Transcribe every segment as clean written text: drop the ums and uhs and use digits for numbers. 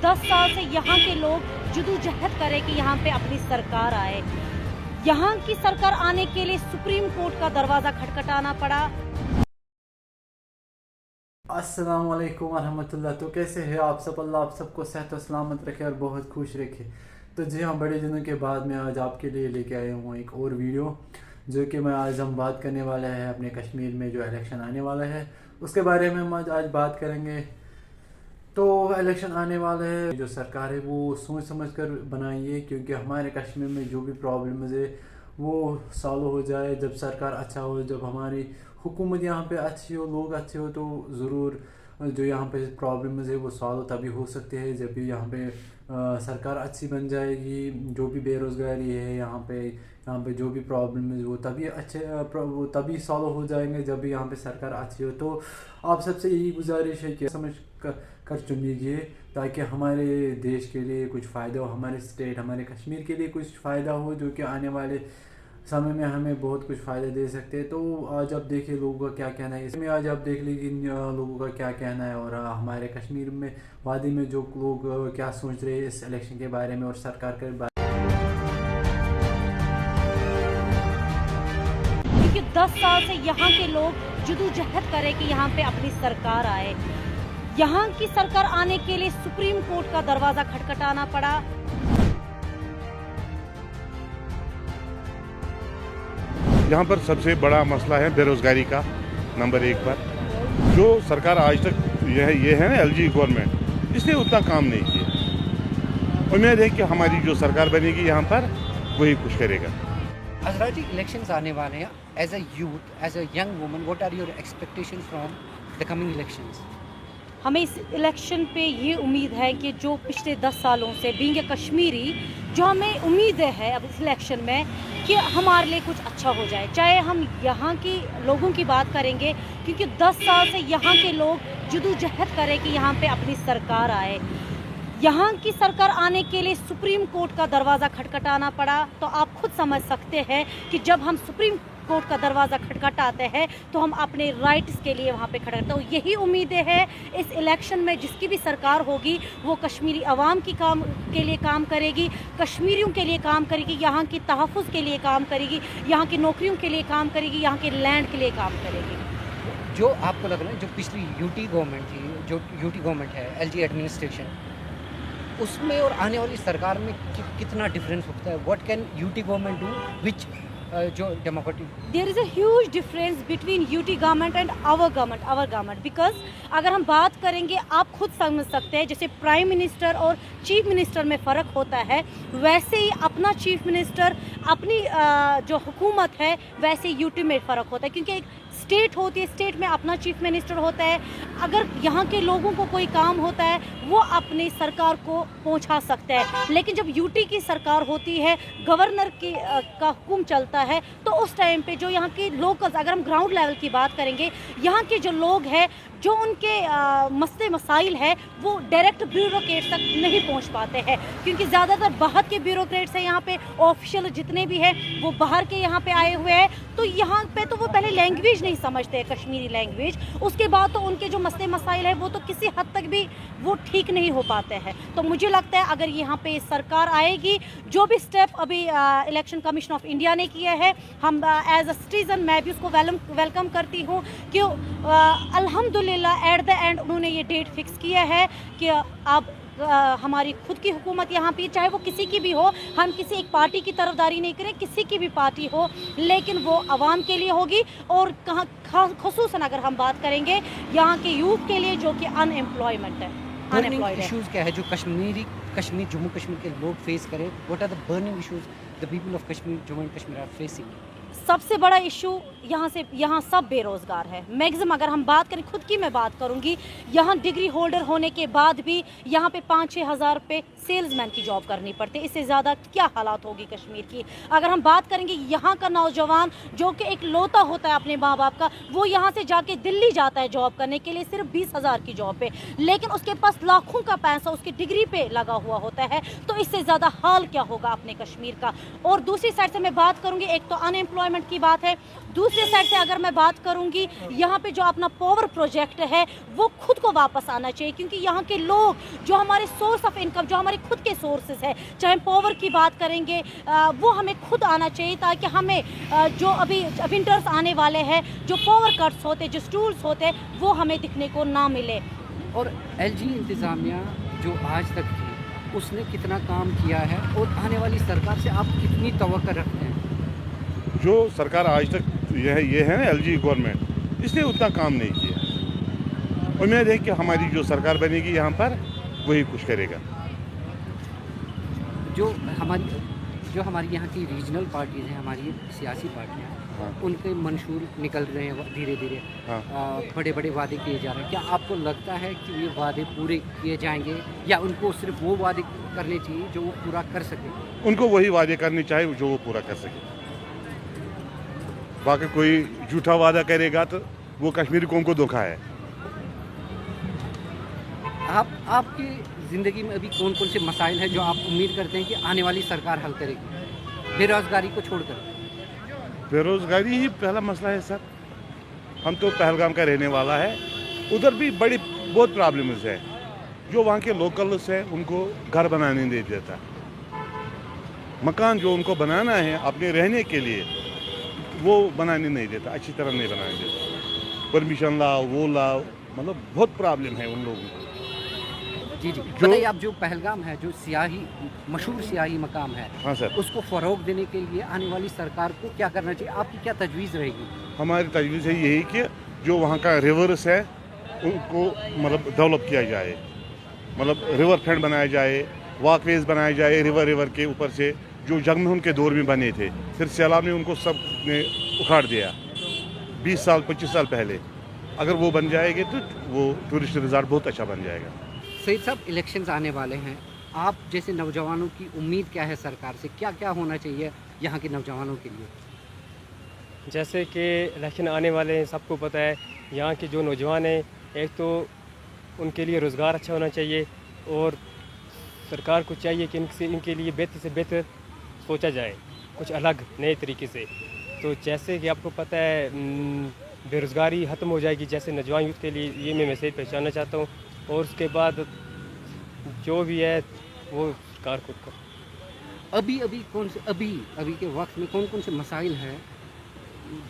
10 साल से यहाँ के लोग जदोजहद करें कि यहाँ पे अपनी सरकार आए। यहाँ की सरकार आने के लिए सुप्रीम कोर्ट का दरवाज़ा खटखटाना पड़ा। अस्सलाम वालेकुम वरहमतुल्लाह। तो कैसे हैं आप सब? अल्लाह आप सबको सेहत और सलामत रखे और बहुत खुश रखे। तो जी हाँ, बड़े दिनों के बाद मैं आज आपके लिए लेके आया हूँ एक और वीडियो, जो कि मैं आज हम बात करने वाले हैं अपने कश्मीर में जो इलेक्शन आने वाला है उसके बारे में हम आज बात करेंगे। तो इलेक्शन आने वाला है, जो सरकार है वो सोच समझ कर बनाइए, क्योंकि हमारे कश्मीर में जो भी प्रॉब्लम्स है वो सॉल्व हो जाए। जब सरकार अच्छा हो, जब हमारी हुकूमत यहाँ पे अच्छी हो, लोग अच्छे हो, तो ज़रूर जो यहाँ पे प्रॉब्लम्स है वो सॉल्व तभी हो सकते हैं जब भी यहाँ पे सरकार अच्छी बन जाएगी। जो भी बेरोज़गारी है यहाँ पे जो भी प्रॉब्लम है वो तभी सॉल्व हो जाएंगे जब भी यहाँ पे सरकार अच्छी हो। तो आप सबसे यही गुजारिश है कि समझ कर चुन लीजिए, ताकि हमारे देश के लिए कुछ फ़ायदा हो, हमारे स्टेट, हमारे कश्मीर के लिए कुछ फ़ायदा हो, जो कि आने वाले समय में हमें बहुत कुछ फ़ायदा दे सकते हैं। तो आज आप देखिए लोगों का क्या कहना है इसमें, आज आप देख लीजिए लोगों का क्या कहना है, और हमारे कश्मीर में वादी में जो लोग क्या सोच रहे हैं इस इलेक्शन के बारे में और सरकार के बारे में। क्योंकि 10 साल से यहाँ के लोग जदोजहद करें कि यहाँ पे अपनी सरकार आए। यहाँ की सरकार आने के लिए सुप्रीम कोर्ट का दरवाज़ा खटखटाना पड़ा। यहाँ पर सबसे बड़ा मसला है बेरोज़गारी का, नंबर 1 पर। जो सरकार आज तक ये है ना एलजी गवर्नमेंट, इसने उतना काम नहीं किया। उम्मीद है कि हमारी जो सरकार बनेगी यहाँ पर वही कुछ करेगा। हज़रात इलेक्शंस आने वाले हैं। As a youth, as a young woman, what are your expectations from the coming elections? हमें इस इलेक्शन पे ये उम्मीद है कि जो पिछले 10 सालों से बीइंग ए कश्मीरी, जो हमें उम्मीद है अब इस इलेक्शन में कि हमारे लिए कुछ अच्छा हो जाए। चाहे हम यहाँ के लोगों की बात करेंगे, क्योंकि 10 साल से यहाँ के लोग जदोजहद करें कि यहाँ पे अपनी सरकार आए। यहाँ की सरकार आने के लिए सुप्रीम कोर्ट का दरवाज़ा खटखटाना पड़ा। तो आप खुद समझ सकते हैं कि जब हम सुप्रीम कोर्ट का दरवाज़ा खटखटाते हैं तो हम अपने राइट्स के लिए वहाँ पे खड़े रहते हैं। तो यही उम्मीदें हैं इस इलेक्शन में, जिसकी भी सरकार होगी वो कश्मीरी आवाम के लिए काम करेगी, कश्मीरियों के लिए काम करेगी, यहाँ की तहफ़्फ़ुज़ के लिए काम करेगी, यहाँ की नौकरियों के लिए काम करेगी, यहाँ के लैंड के लिए काम करेगी। जो आपको लग रहा है जो पिछली यूटी गवर्नमेंट थी, जो यूटी गवर्नमेंट है, एलजी एडमिनिस्ट्रेशन, उसमें और आने वाली सरकार में कितना डिफरेंस होता है? What can UT government do which जो democratic? There is a huge difference between UT government and our government. Because अगर हम बात करेंगे, आप खुद समझ सकते हैं, जैसे प्राइम मिनिस्टर और चीफ मिनिस्टर में फ़र्क होता है, वैसे ही अपना चीफ मिनिस्टर, अपनी जो हुकूमत है, वैसे यूटी में फ़र्क होता है। क्योंकि एक स्टेट होती है, स्टेट में अपना चीफ मिनिस्टर होता है। अगर यहाँ के लोगों को कोई काम होता है वो अपनी सरकार को पहुँचा सकता है। लेकिन जब यूटी की सरकार होती है, गवर्नर का हुक्म चलता है, तो उस टाइम पे जो यहाँ के लोकल्स, अगर हम ग्राउंड लेवल की बात करेंगे, यहाँ के जो लोग हैं, जो उनके मसले मसाइल है, वो डायरेक्ट ब्यूरोक्रेट तक नहीं पहुँच पाते हैं। क्योंकि ज़्यादातर बाहर के ब्यूरोक्रेट्स हैं, यहाँ पे ऑफिशियल जितने भी हैं वो बाहर के यहाँ पे आए हुए हैं। तो यहाँ पे तो वो पहले लैंग्वेज नहीं समझते हैं, कश्मीरी लैंग्वेज, उसके बाद तो उनके जो मसले मसाइल है वो तो किसी हद तक भी वो ठीक नहीं हो पाते हैं। तो मुझे लगता है अगर यहाँ पे सरकार आएगी, जो भी स्टेप अभी इलेक्शन कमीशन ऑफ इंडिया ने किया है, हम एज अ सिटीज़न मैं भी उसको वेलकम करती हूँ कि अल्हम्दुलिल्लाह एट द एंड उन्होंने ये डेट फिक्स किया है कि अब हमारी खुद की हुकूमत यहाँ पे, चाहे वो किसी की भी हो, हम किसी एक पार्टी की तरफदारी नहीं करें, किसी की भी पार्टी हो, लेकिन वो आवाम के लिए होगी। और ख़ुसूसन अगर हम बात करेंगे यहाँ के यूथ के लिए, जो कि अनएम्प्लॉयमेंट है, अनएम्प्लॉयड है। इश्यूज़ क्या है जो कश्मीर जम्मू कश्मीर के लोग फेस करें? What are the burning issues the people of Kashmir, Jammu and Kashmir are facing? सबसे बड़ा इशू यहाँ सब बेरोज़गार है। मैक्सिमम अगर हम बात करें, खुद की मैं बात करूँगी, यहाँ डिग्री होल्डर होने के बाद भी यहाँ पे 5-6 हज़ार रुपये सेल्समैन की जॉब करनी पड़ती है। इससे ज़्यादा क्या हालात होगी कश्मीर की? अगर हम बात करेंगे, यहाँ का नौजवान जो कि एक लौता होता है अपने माँ बाप का, वो यहाँ से जाके दिल्ली जाता है जॉब करने के लिए सिर्फ 20,000 की जॉब पे, लेकिन उसके पास लाखों का पैसा उसकी डिग्री पे लगा हुआ होता है। तो इससे ज़्यादा हाल क्या होगा अपने कश्मीर का? और दूसरी साइड से मैं बात करूँगी, एक तो अनएम्प्लॉयमेंट अनएम्प्लॉयमेंट की बात है। दूसरे साइड से अगर मैं बात करूंगी, यहाँ पे जो अपना पावर प्रोजेक्ट है वो खुद को वापस आना चाहिए, क्योंकि यहाँ के लोग जो हमारे सोर्स ऑफ इनकम, जो हमारे खुद के सोर्सेज है, चाहे पावर की बात करेंगे, वो हमें खुद आना चाहिए, ताकि हमें जो अभी विंटर्स आने वाले हैं, जो पावर कट्स होते, जो स्टूल्स होते, वो हमें दिखने को ना मिले। और एलजी इंतज़ामिया जो आज तक थी, उसने कितना काम किया है और आने वाली सरकार से आप कितनी तवक्को रखते हैं? जो सरकार आज तक ये है ना एलजी गवर्नमेंट, इसने उतना काम नहीं किया। उम्मीद है कि हमारी जो सरकार बनेगी यहाँ पर वही कुछ करेगा। जो हमारी यहाँ की रीजनल पार्टीज हैं, हमारी सियासी पार्टियाँ, हाँ। उनके मंशूर निकल रहे हैं धीरे धीरे। हाँ। बड़े बड़े वादे किए जा रहे हैं। क्या आपको लगता है कि ये वादे पूरे किए जाएंगे, या उनको सिर्फ वो वादे करने चाहिए जो वो पूरा कर सके? उनको वही वादे करने चाहिए जो वो पूरा कर सके। बाकी कोई झूठा वादा करेगा तो वो कश्मीरी कौम को धोखा है। आपकी ज़िंदगी में अभी कौन कौन से मसाइल हैं जो आप उम्मीद करते हैं कि आने वाली सरकार हल करेगी, बेरोज़गारी को छोड़कर? बेरोज़गारी ही पहला मसला है सर। हम तो पहलगाम का रहने वाला है, उधर भी बहुत प्रॉब्लम्स है। जो वहाँ के लोकल्स हैं उनको घर बनाने नहीं देता, मकान जो उनको बनाना है अपने रहने के लिए वो बनाने नहीं देता, अच्छी तरह नहीं बनाने देता। परमिशन लाओ, वो लाओ, मतलब बहुत प्रॉब्लम है उन लोगों को। जी बताइए, आप जो पहलगाम है, जो मशहूर सियाही मकाम है, हाँ सर, उसको फ़रोग देने के लिए आने वाली सरकार को क्या करना चाहिए? आपकी क्या तजवीज़ रहेगी? हमारी तजवीज़ है यही कि जो वहाँ का रिवर्स है उनको मतलब डेवलप किया जाए, मतलब रिवर फ्रंट बनाया जाए, वॉकवेज बनाए जाए रिवर के ऊपर से, जो जगमोहन के दौर में बने थे, फिर सैलाब ने उनको सब ने उखाड़ दिया 20 साल 25 साल पहले। अगर वो बन जाएंगे तो वो टूरिस्ट रिजॉर्ट बहुत अच्छा बन जाएगा। सईद साहब, इलेक्शंस आने वाले हैं, आप जैसे नौजवानों की उम्मीद क्या है सरकार से? क्या क्या होना चाहिए यहाँ के नौजवानों के लिए? जैसे कि इलेक्शन आने वाले हैं, सबको पता है यहाँ के जो नौजवान हैं, एक तो उनके लिए रोज़गार अच्छा होना चाहिए, और सरकार को चाहिए कि इनके लिए बेहतर से बेहतर सोचा जाए, कुछ अलग नए तरीके से। तो जैसे कि आपको पता है बेरोज़गारी ख़त्म हो जाएगी, जैसे नौजवान यूथ के लिए ये मैं मैसेज पहचानना चाहता हूँ। और उसके बाद जो भी है वो सरकार खुद कर। अभी के वक्त में कौन कौन से मसाइल हैं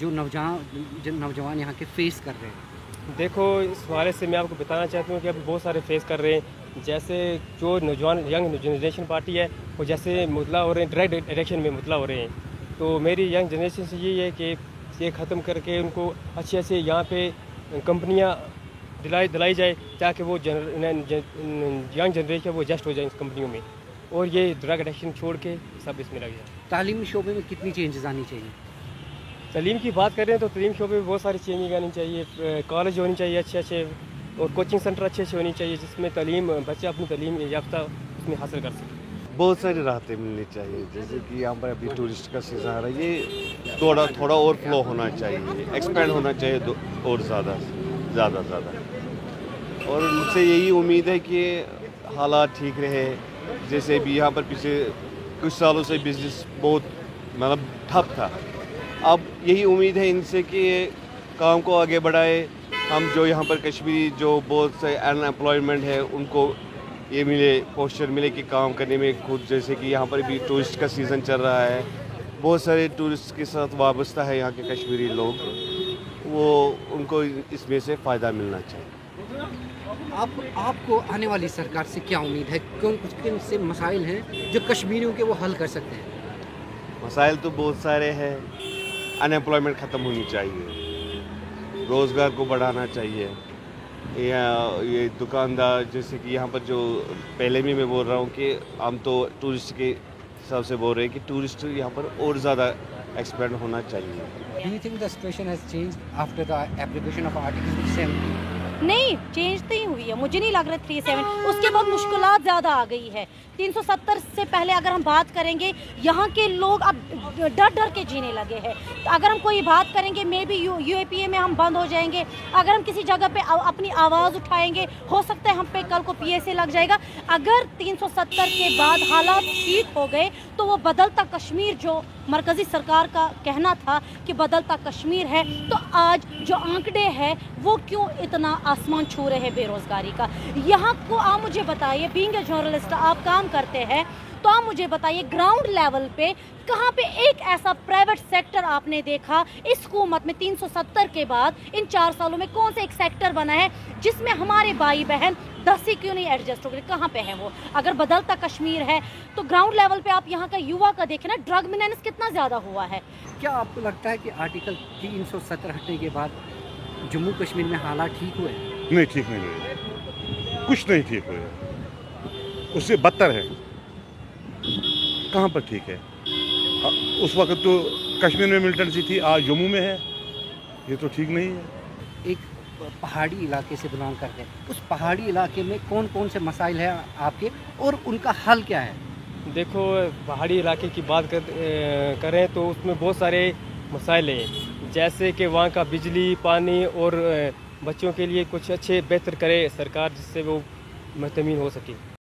जो नौजवान यहाँ के फेस कर रहे हैं? देखो, इस हवाले से मैं आपको बताना चाहता हूँ कि अभी बहुत सारे फेस कर रहे हैं। जैसे जो नौजवान यंग जनरेशन पार्टी है वो जैसे मुतला हो रहे हैं, डायरेक्ट इलेक्शन में मुतला हो रहे हैं। तो मेरी यंग जनरेशन से यही है कि ये ख़त्म करके उनको अच्छे से यहाँ पे कंपनियाँ दिलाई जाए, ताकि वो यंग जनरेशन वो एडजस्ट हो जाए इस कंपनियों में, और ये ड्रग एडिक्शन छोड़ के सब इसमें लग जाए। तालीमी शोबे में कितनी चेंजेस आनी चाहिए? तालीम की बात करें तो तालीम शोबे में बहुत सारी चेंजिंग आनी चाहिए। कॉलेज होनी चाहिए अच्छे, और कोचिंग सेंटर अच्छे होनी चाहिए, जिसमें तालीम बच्चे अपनी तालीम याफ्ता उसमें हासिल कर सकें। बहुत सारी राहतें मिलनी चाहिए, जैसे कि यहाँ पर अभी टूरिस्ट का सीज़न आ रहा है, ये थोड़ा और फ्लो होना चाहिए, एक्सपेंड होना चाहिए और ज़्यादा। और मुझसे यही उम्मीद है कि हालात ठीक रहे। जैसे भी यहाँ पर पिछले कुछ सालों से बिज़नेस बहुत मतलब ठप था, अब यही उम्मीद है इनसे कि काम को आगे बढ़ाए। हम जो यहाँ पर कश्मीरी जो बहुत से अनएम्प्लॉयमेंट है उनको ये मिले, पोस्चर मिले कि काम करने में खुद, जैसे कि यहाँ पर भी टूरिस्ट का सीज़न चल रहा है, बहुत सारे टूरिस्ट के साथ वाबस्ता है यहाँ के कश्मीरी लोग, वो उनको इसमें से फ़ायदा मिलना चाहिए। आपको आने वाली सरकार से क्या उम्मीद है? कौन से मसाइल हैं जो कश्मीरियों के वो हल कर सकते हैं? मसाइल तो बहुत सारे हैं। अनएम्प्लॉयमेंट ख़त्म होनी चाहिए, रोज़गार को बढ़ाना चाहिए, या ये दुकानदार, जैसे कि यहाँ पर जो पहले भी मैं बोल रहा हूँ कि हम तो टूरिस्ट के हिसाब से बोल रहे हैं कि टूरिस्ट यहाँ पर और ज़्यादा एक्सपेंड होना चाहिए। Do you think the situation has changed after the application of Article 370? नहीं, चेंज तो ही हुई है, मुझे नहीं लग रहा 37। उसके बाद मुश्किलात ज़्यादा आ गई है। 370 से पहले अगर हम बात करेंगे, यहाँ के लोग अब डर के जीने लगे हैं। तो अगर हम कोई बात करेंगे, मे बी UAPA में हम बंद हो जाएंगे। अगर हम किसी जगह पे अपनी आवाज़ उठाएंगे, हो सकता है हम पे कल को PSA लग जाएगा। अगर 370 के बाद हालात ठीक हो गए तो वो बदलता कश्मीर जो मरकज़ी सरकार का कहना था कि बदलता कश्मीर है, तो आज जो आंकड़े हैं वो क्यों इतना आसमान छू रहे हैं बेरोज़गारी का? यहाँ को आप मुझे बताइए, बीइंग ए जर्नलिस्ट आप काम करते हैं, तो आप मुझे बताइए ग्राउंड लेवल पे कहाँ पे एक ऐसा प्राइवेट सेक्टर आपने देखा इस हुकूमत में 370 के बाद इन 4 सालों में? कौन सा एक सेक्टर बना है जिसमें हमारे भाई बहन 10 ही क्यों नहीं एडजस्ट हो गए? कहाँ पे है वो? अगर बदलता कश्मीर है तो ग्राउंड लेवल पे आप यहाँ का युवा का देखें ना, ड्रग मिलेंस कितना ज़्यादा हुआ है। क्या आपको लगता है कि आर्टिकल 370 हटने के बाद जम्मू कश्मीर में हालात ठीक हुए? नहीं, ठीक नहीं हुए, कुछ नहीं ठीक हुए, उससे बदतर है। कहाँ पर ठीक है? उस वक्त तो कश्मीर में मिलिटेंसी थी, आज जम्मू में है, ये तो ठीक नहीं है। एक पहाड़ी इलाके से बिलोंग करते हैं, उस पहाड़ी इलाके में कौन कौन से मसाइल हैं आपके और उनका हल क्या है? देखो, पहाड़ी इलाके की बात करें तो उसमें बहुत सारे मसाइल हैं, जैसे कि वहाँ का बिजली, पानी और बच्चों के लिए कुछ अच्छे बेहतर करे सरकार, जिससे वो मुतमिन हो सके।